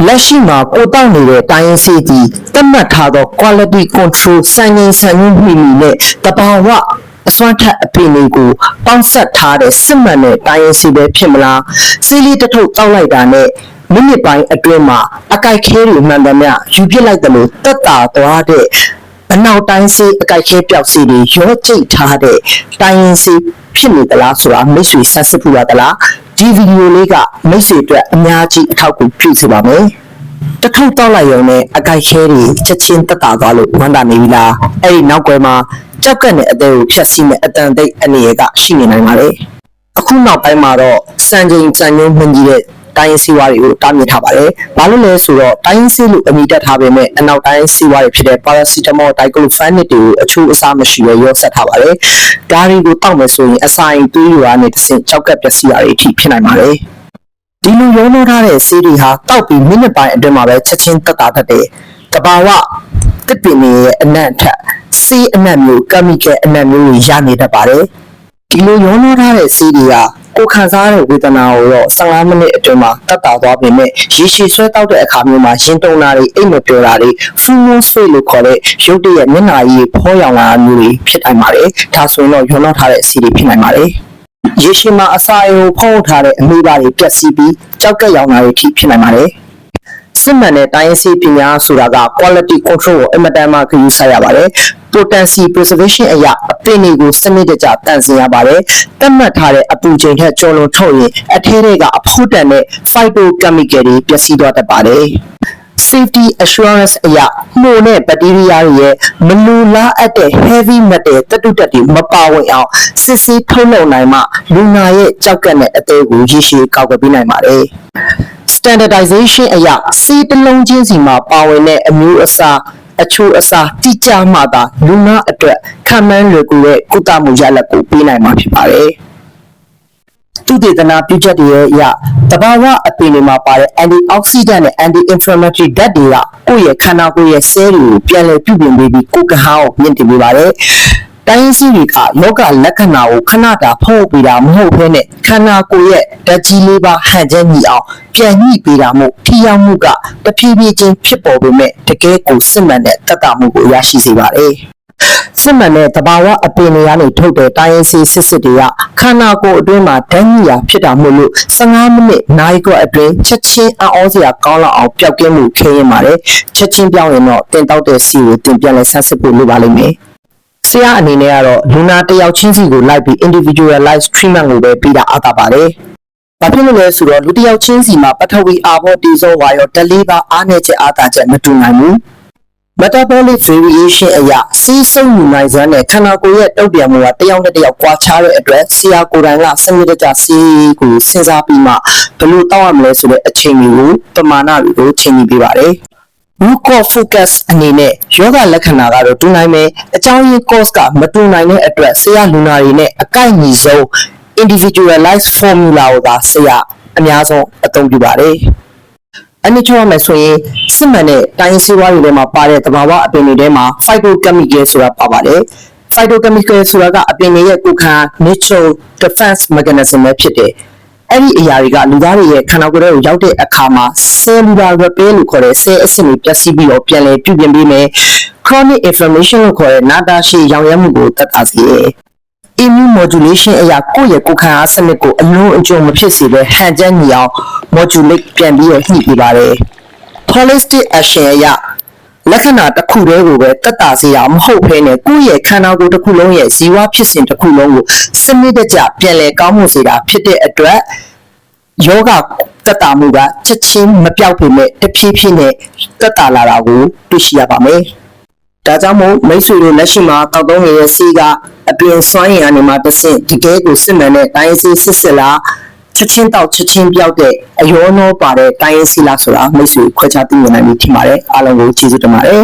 လက်ရှိမှာကိုတောက်နေတဲ့တိုင်းရင်းစီတီသတ်မှတ်ထားသော quality control စံချိန်စံညွှန်းမှီနဲ့တဘာဝအစွမ်းထက်အပင်တွေကိုပေါင်းဆက်ထားတဲ့စစ်မှန်တဲ့တိုင်းရင်းစီပဲဖြစ်မလားစီးလီတစ်ထုပ်တောက်လိုက်တာနဲ့မိနစ်ပိုင်းအတွင်းမှာအကိုက်ခဲတွေမှန်သမျှယူပစ်လိုက်တယ်လို့သက်သာသွားတဲ့အနောက်တိုင်းစီအကိုက်ခဲပြောက်စီတွေရောကျိတ်ထားတဲ့တိုင်းရင်းစီဖြစ်နေသလားဆိုတာမိတ်ဆွေဆန်းစစ်ဖို့ရသလားဒီဗီဒီယိုလေးကမိတ်ဆွေအတွက်အများကြီးအထောက်အကူပြုစေပါမယ်တထုပ်တောက်လိုက်ရုံနဲ့အကိုက်ခဲတွေချက်ချင်းသက်သာသွားလို့ဝမ်းသာနေပြီလားအဲ့ဒီနောက်ကွယ်မှာကြောက်ကက်နဲ့အသေးကိုဖြတ်စီမဲ့အတန်သိပ်အနေရကရှိနေနိုင်ပါလေအခုနောက်ပိုင်းမှာတော့စံချိန်စံညွှန်းမှန်ကြီးတဲ့တိုင်းရင်းစီးပွားတွေကိုတားမြစ်ထားပါတယ်။ဘာလို့လဲဆိုတော့တိုင်းရင်းစီးလို့အမိတက်ထားပေမဲ့အနောက်တိုင်းစီးပွားတွေဖြစ်တဲ့ paracetamol, diclofenac တွေကိုအချိုးအစားမရှိဘဲရောဆက်ထားပါတယ်။ဒါတွေကိုတောက်မယ်ဆိုရင်အစာရင်သွေးရွာနဲ့တစ်ဆင့်ကြောက်ကက်ပျက်စီးတာတွေအထိဖြစ်နိုင်ပါတယ်။ဒီလိုရောနှောထားတဲ့ဆေးတွေဟာတောက်ပြီးမိနစ်ပိုင်းအတွင်းမှာပဲချက်ချင်းသက်သာတတ်တယ်။တဘာဝတစ်ပင်ရဲ့အနံ့ထက်ဆေးအနံ့မျိုး chemical အနံ့မျိုးတွေရနေတတ်ပါတယ်။ဒီလိုရောနှောထားတဲ့ဆေးတွေကကိုခံစားရတဲ့ဝေဒနာကိုတော့15မိနစ်အတွင်းမှာတက်တာသွားပေမဲ့ရေရှည်ဆွဲတောက်တဲ့အခါမျိုးမှာရင်တုန်တာတွေအိတ်မပြောတာတွေဖူးမိုးဆွေးလို့ခေါ်တဲ့ရုပ်တရက်မျက်နှာကြီးဖောရောင်လာမျိုးတွေဖြစ်နိုင်ပါတယ်။ဒါဆိုရင်တော့ရောနှောထားတဲ့ဆေးတွေဖြစ်နိုင်ပါတယ်။ရေရှည်မှာအစာအိမ်ကိုဖုံးထားတဲ့အမေးပါတွေပြက်စီးပြီးကြောက်ကက်ရောင်တာတွေဖြစ်နိုင်ပါတယ်။စစ်မှန်တဲ့တိုင်းစီပညာဆိုတာက quality control ကိုအမတန်မှဂရုစိုက်ရပါတယ်။ potency preservation အရာအပင်တွေကိုစနစ်တကျတန့်စင်ရပါတယ်။တတ်မှတ်ထားတဲ့အပူချိန်ထက်ကျော်လွန်ထုတ်ရင်အထဲတွေကအဖို့တန်တဲ့ phytochemical တွေပျက်စီးသွားတတ်ပါတယ်။ safety assurance အရာမှုန်တဲ့ဘက်တီးရီးယားတွေရဲ့မလူလားအပ်တဲ့ heavy metal တတုတက်တွေမပါဝင်အောင်စစ်ဆေးထုတ်လုပ်နိုင်မှလူနာရဲ့ကြောက်ကက်နဲ့အသေးကိုရေရှည်ကောက်ွယ်ပေးနိုင်ပါတယ်။ standardization အရာစီးတစ်လုံးချင်းစီမှာပါဝင်တဲ့အမျိုးအစားအချိုးအစားတိကျမှသာလူနာအတွက်ခံမှန်းလွယ်ကူတဲ့ကုသမှုရလဒ်ကိုပေးနိုင်မှာဖြစ်ပါတယ်။သုတေသနပြုချက်တွေရဲ့အရတဘာဝအပင်တွေမှာပါတဲ့ antioxidant နဲ့ anti-inflammatory ဓာတ်တွေကကိုယ့်ရဲ့ခန္ဓာကိုယ်ရဲ့ cell တွေကိုပြန်လည်ပြုပြင်ပေးပြီးကိုယ်ကဟောင်းကိုမြင့်တင်ပေးပါတယ်။တိုင်းရင်းစီတွေကယောဂလက္ခဏာကိုခဏတာဖုံးပေးတာမဟုတ်ဘဲနဲ့ခန္ဓာကိုယ်ရဲ့ဓာတ်ကြီးလေးပါဟန်ချက်ညီအောင်ပြန်ညှိပေးတာမို့ထိရောက်မှုကတဖြည်းဖြည်းချင်းဖြစ်ပေါ်ပေမဲ့တကယ်ကိုစစ်မှန်တဲ့သက်သာမှုကိုရရှိစေပါတယ်။စစ်မှန်တဲ့တဘာဝအပင်တွေကနေထုတ်တဲ့တိုင်းရင်းစီစစ်တွေကခန္ဓာကိုယ်အတွင်းမှာဓာတ်ညှိရာဖြစ်တာမို့လို့15မိနစ်နိုင်ခွက်အတွင်းချက်ချင်းအံ့ဩစရာကောင်းလောက်အောင်ပျောက်ကင်းမှုခင်းရင်ပါတယ်။ချက်ချင်းပြောင်းရင်တော့တင်တောက်တဲ့စီကိုတင်ပြန်လဲဆန်းစစ်ဖို့လိုပါလိမ့်မယ်။ဆရာအနေနဲ့ကတော့လူနာတစ်ယောက်ချင်းစီကိုလိုက်ပြီး individualized treatment ကိုပဲပေးတာအားသာပါတယ်။ဘာဖြစ်လို့လဲဆိုတော့လူတစ်ယောက်ချင်းစီမှာပထဝီအာဘောတေဇောဝါရောဓာတ်လေးပါအားနည်းချက်အားသာချက်မတူနိုင်ဘူး။ metabolic variation အရာစီးစုံယူနိုင်စွမ်းနဲ့ခန္ဓာကိုယ်ရဲ့တုံ့ပြန်မှုကတစ်ယောက်နဲ့တစ်ယောက်ကွာခြားတဲ့အတွက်ဆရာကိုယ်တိုင်ကစနစ်တကျစီးကိုစဉ်းစားပြီးမှဘယ်လိုတောက်ရမလဲဆိုတဲ့အချိန်တွေကိုပမာဏတွေကိုချိန်ကြည့်ပေးပါတယ်။ root cause focus အနေနဲ့ယောဂလက္ခဏာကတော့တူနိုင်မယ်အကြောင်းရင်း cause ကမတူနိုင်တဲ့အတွက်ဆရာလူနာတွေနဲ့အကိုက်ညီဆုံး individualized formula ကိုသာဆရာအများဆုံးအသုံးပြုပါတယ်။အနည်းချုပ်ရမယ်ဆိုရင်စစ်မှန်တဲ့တိုင်းစီးပွားတွေထဲမှာပါတဲ့တဘာဝအပင်တွေထဲမှာ phytochemical ဆိုတာပါပါတယ်။ phytochemical ဆိုတာကအပင်တွေရဲ့ကိုယ်ခံ natural defense mechanism ပဲဖြစ်တယ်။အဲ့ဒီအရာတွေကလူသားတွေရဲ့ခန္ဓာကိုယ်ထဲကိုရောက်တဲ့အခါမှာ cellular repair လို့ခေါ်တဲ့ cell အဆင့်တွေပျက်စီးပြီးတော့ပြန်လည်ပြုပြင်ပေးမယ်။ chronic inflammation လို့ခေါ်တဲ့နာတာရှည်ရောင်ရမ်းမှုကိုသက်သာစေတယ်။ immune modulation အရာကိုယ့်ရဲ့ကိုယ်ခံအားစနစ်ကိုအလုံးအကျုံမဖြစ်စေဘဲဟန်ချက်ညီအောင် modulate ပြန်ပြီးတော့ညှိပေးပါတယ်။ holistic action အရာလက္ခဏာတစ်ခုတည်းကိုပဲသက်သာစေတာမဟုတ်ဘဲနဲ့ကိုယ့်ရဲ့ခန္ဓာကိုယ်တစ်ခုလုံးရဲ့ဇီဝဖြစ်စဉ်တစ်ခုလုံးကိုစနစ်တကျပြန်လည်ကောင်းမွန်စေတာဖြစ်တဲ့အတွက်ယောဂသက်သာမှုကချက်ချင်းမပြောက်ပေမဲ့တဖြည်းဖြည်းနဲ့သက်သာလာတာကိုတွေ့ရှိရပါမယ်။ဒါကြောင့်မို့မိတ်ဆွေတို့လက်ရှိမှာတောက်သုံးနေတဲ့ဆေးကအပြင်စွမ်းရည်အနေမှာတစ်ဆင့်တကယ်ကိုစစ်မှန်တဲ့တိုင်းဆေးစစ်လားချက်ချင်းတောက်ချက်ချင်းပြောက်တဲ့အယောနှောပါတဲ့တိုင်းရင်းစီလားဆိုတာမိတ်ဆွေခွဲခြားသိမြင်နိုင်ပြီထင်ပါတယ်အားလုံးကိုကျေးဇူးတင်ပါတယ်